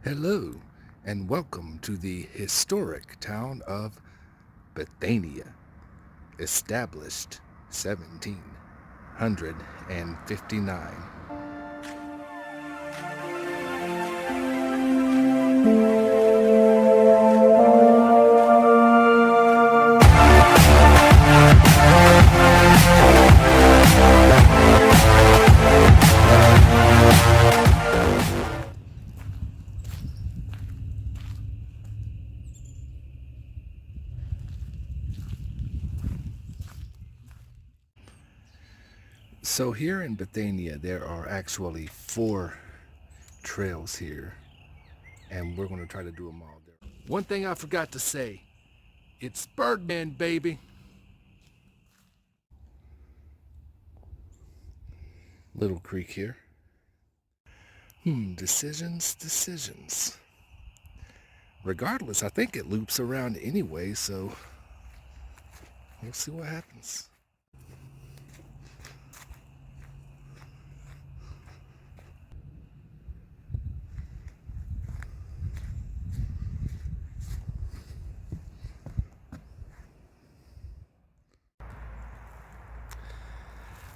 Hello, and welcome to the historic town of Bethania, established 1759. So here in Bethania, there are actually 4 trails here, and we're going to try to do them all there. One thing I forgot to say, it's Birdman, baby. Little creek here. Decisions. Regardless, I think it loops around anyway, so we'll see what happens.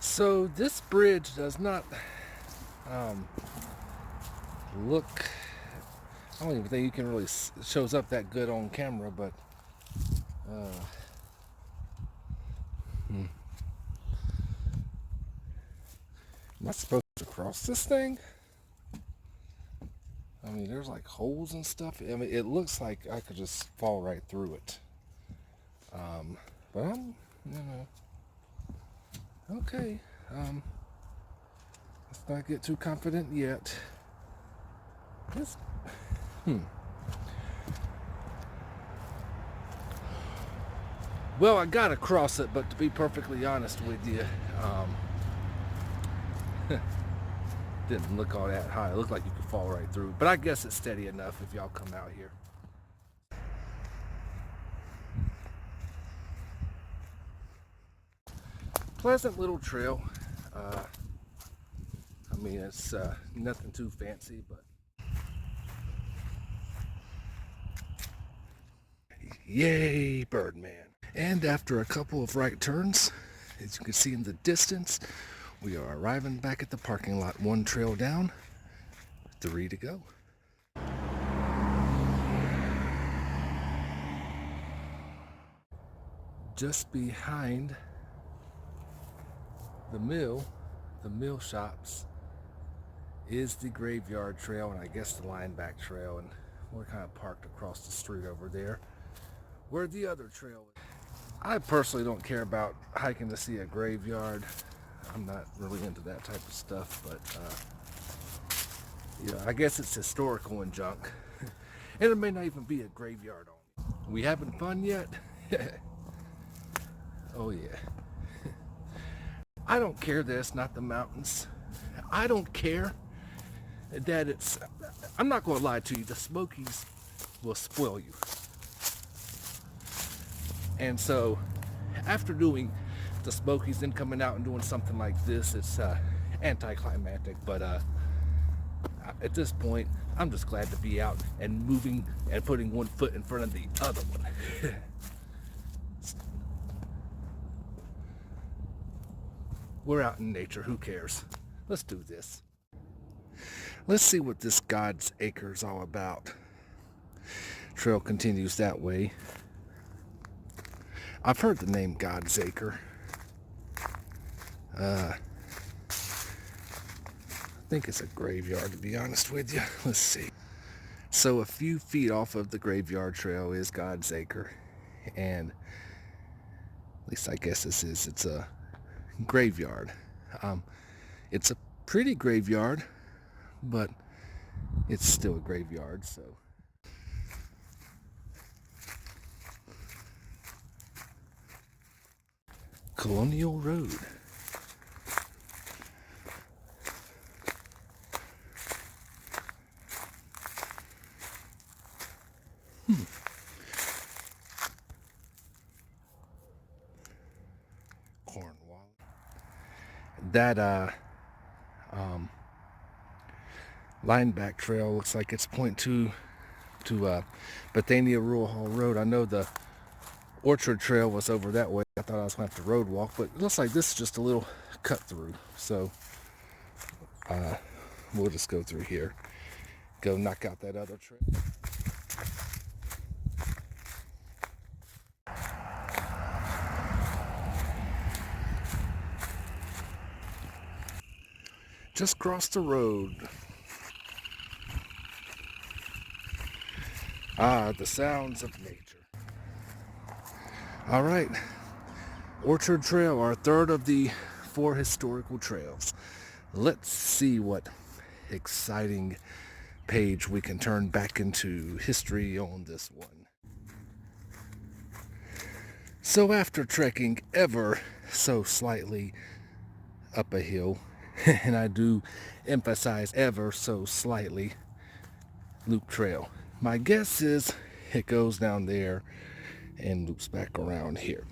So this bridge does not look, I don't even think you can really shows up that good on camera, but am I supposed to cross this thing? I mean, there's like holes and stuff. I mean, it looks like I could just fall right through it. But I'm, okay. Let's not get too confident yet. This, Well, I gotta cross it, but to be perfectly honest with you, didn't look all that high. It looked like you could fall right through. But I guess it's steady enough if y'all come out here. Pleasant little trail. I mean, it's nothing too fancy, but yay, Birdman. And after a couple of right turns, as you can see in the distance, we are arriving back at the parking lot. 1 trail down, 3 to go. Just behind the mill shops, is the graveyard trail and I guess the Leinbach trail, and we're kind of parked across the street over there where the other trail is. I personally don't care about hiking to see a graveyard. I'm not really into that type of stuff, but I guess it's historical and junk. And it may not even be a graveyard on it. We having fun yet? Oh yeah. I don't care that it's not the mountains. I don't care that it's, I'm not going to lie to you, the Smokies will spoil you. And so after doing the Smokies, then coming out and doing something like this, it's anticlimactic, but at this point I'm just glad to be out and moving and putting one foot in front of the other one. We're out in nature, who cares? Let's do this. Let's see what this God's Acre is all about. Trail continues that way. I've heard the name God's Acre. I think it's a graveyard, to be honest with you. Let's see. So a few feet off of the graveyard trail is God's Acre. And at least I guess it's a graveyard. It's a pretty graveyard, but it's still a graveyard, so. Colonial Road. Cornwall. That Leinbach Trail. Looks like it's pointing to Bethania Rural Hall Road. I know the Orchard Trail was over that way. I thought I was going to have to road walk, but it looks like this is just a little cut through. So we'll just go through here. Go knock out that other trail. Just crossed the road. The sounds of nature. All right, Orchard Trail, our third of the 4 historical trails. Let's see what exciting page we can turn back into history on this one. So after trekking ever so slightly up a hill, and I do emphasize ever so slightly, loop trail. My guess is it goes down there and loops back around here.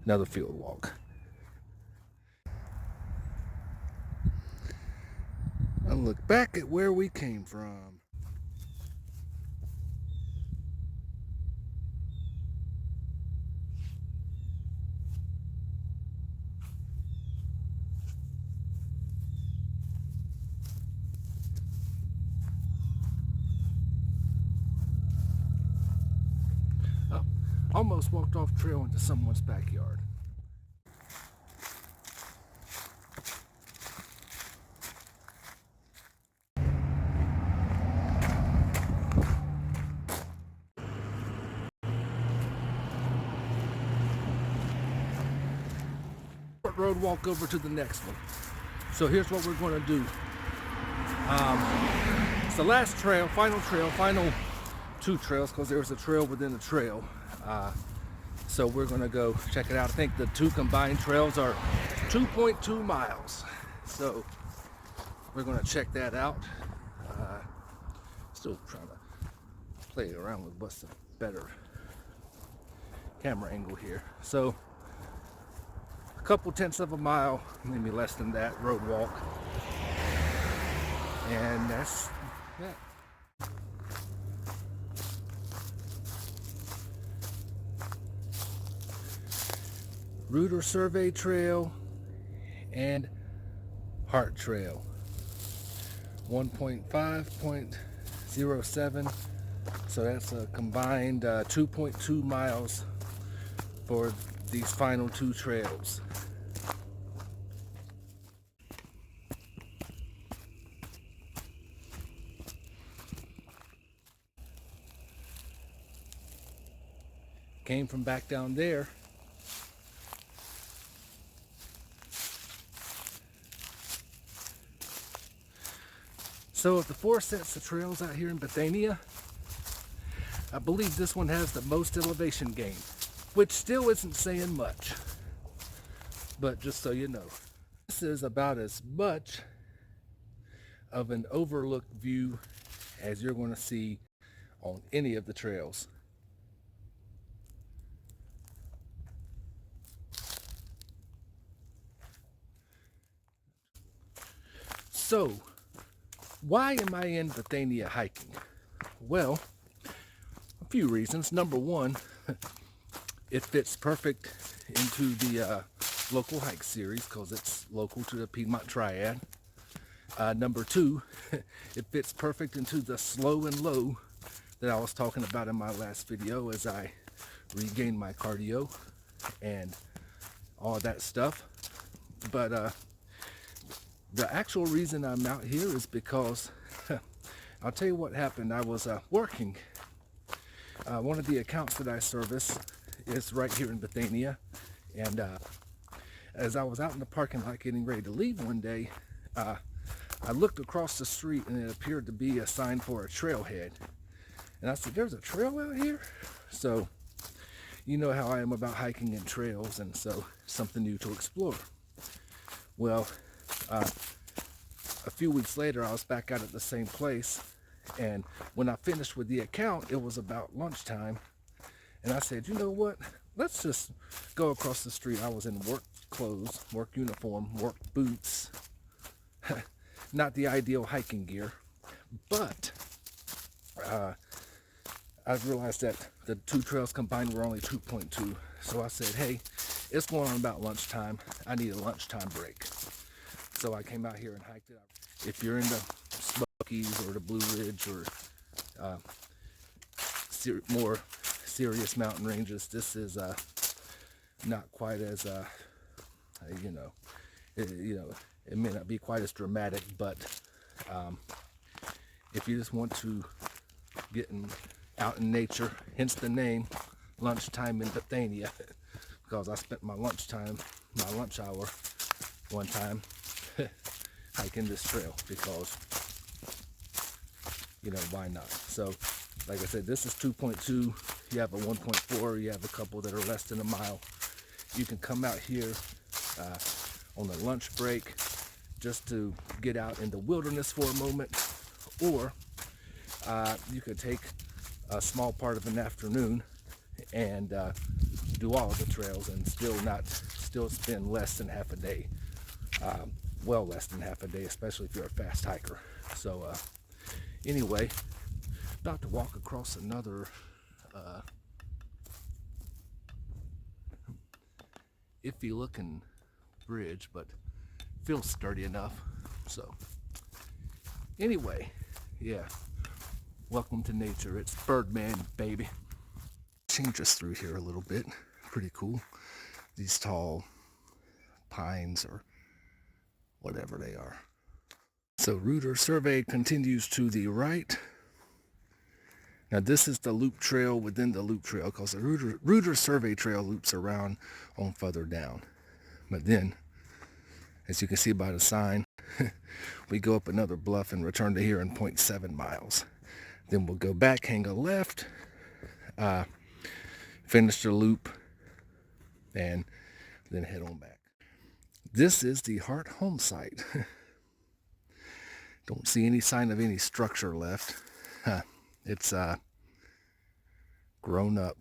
Another field walk. And look back at where we came from. Oh, almost walked off trail into someone's backyard. Road walk over to the next one. So here's what we're going to do. It's the last trail, final 2 trails, because there's a trail within a trail. So we're going to go check it out. I think the 2 combined trails are 2.2 miles. So we're going to check that out. Still trying to play around with what's a better camera angle here. So a couple tenths of a mile, maybe less than that, road walk. And that's that. Router Survey Trail and Heart Trail. 1.5.07. So that's a combined 2.2 miles for these final 2 trails. Came from back down there. So of the 4 sets of trails out here in Bethania, I believe this one has the most elevation gain, which still isn't saying much, but just so you know, this is about as much of an overlook view as you're going to see on any of the trails. So, why am I in Bethania hiking? Well, a few reasons. Number one, it fits perfect into the local hike series because it's local to the Piedmont Triad. Number two, it fits perfect into the slow and low that I was talking about in my last video as I regain my cardio and all that stuff. But the actual reason I'm out here is because I'll tell you what happened. I was working. One of the accounts that I service is right here in Bethania, and as I was out in the parking lot getting ready to leave one day, I looked across the street and it appeared to be a sign for a trailhead. And I said, there's a trail out here? So, you know how I am about hiking and trails, and so something new to explore. Well, a few weeks later, I was back out at the same place, and when I finished with the account, it was about lunchtime, and I said, you know what? Let's just go across the street. I was in work clothes, work uniform, work boots. not the ideal hiking gear, but I've realized that the two trails combined were only 2.2. So I said, hey, it's going on about lunchtime. I need a lunchtime break. So I came out here and hiked it up. If you're in the Smokies or the Blue Ridge or more serious mountain ranges, this is not quite as, it may not be quite as dramatic, but if you just want to get out in nature, hence the name, Lunchtime in Bethania, because I spent my lunch hour one time hiking this trail because, why not? So, like I said, this is 2.2. You have a 1.4. You have a couple that are less than a mile. You can come out here on the lunch break just to get out in the wilderness for a moment, or you could take a small part of an afternoon and do all of the trails and still spend less than half a day. Well less than half a day, especially if you're a fast hiker. So anyway, about to walk across another iffy looking bridge, but feels sturdy enough. So anyway, yeah, welcome to nature. It's Birdman, baby. Change us through here a little bit. Pretty cool. These tall pines or whatever they are. So Reuter Survey continues to the right. Now this is the loop trail within the loop trail, because the Reuter Survey trail loops around on further down. But then, as you can see by the sign, we go up another bluff and return to here in 0.7 miles. Then we'll go back, hang a left, finish the loop, and then head on back. This is the Hart home site. Don't see any sign of any structure left. It's grown up.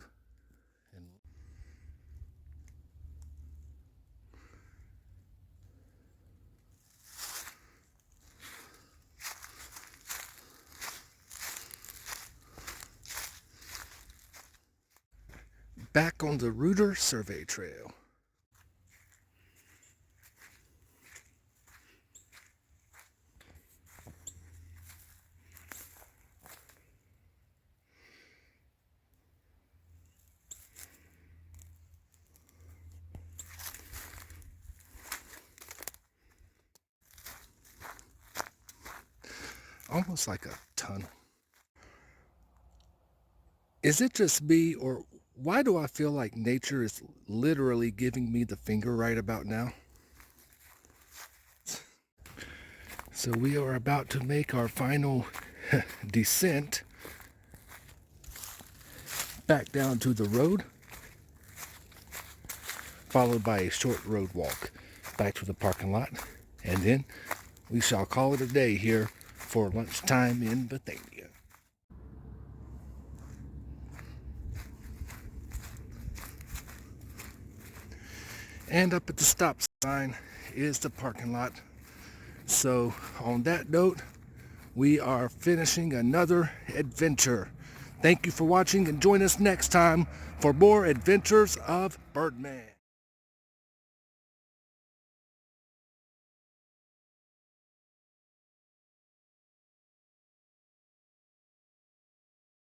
Back on the Reuter Survey Trail. Almost like a tunnel. Is it just me, or why do I feel like nature is literally giving me the finger right about now? So we are about to make our final descent back down to the road, followed by a short road walk back to the parking lot, and then we shall call it a day here for Lunchtime in Bethania. And up at the stop sign is the parking lot. So on that note, we are finishing another adventure. Thank you for watching, and join us next time for more adventures of Birdman.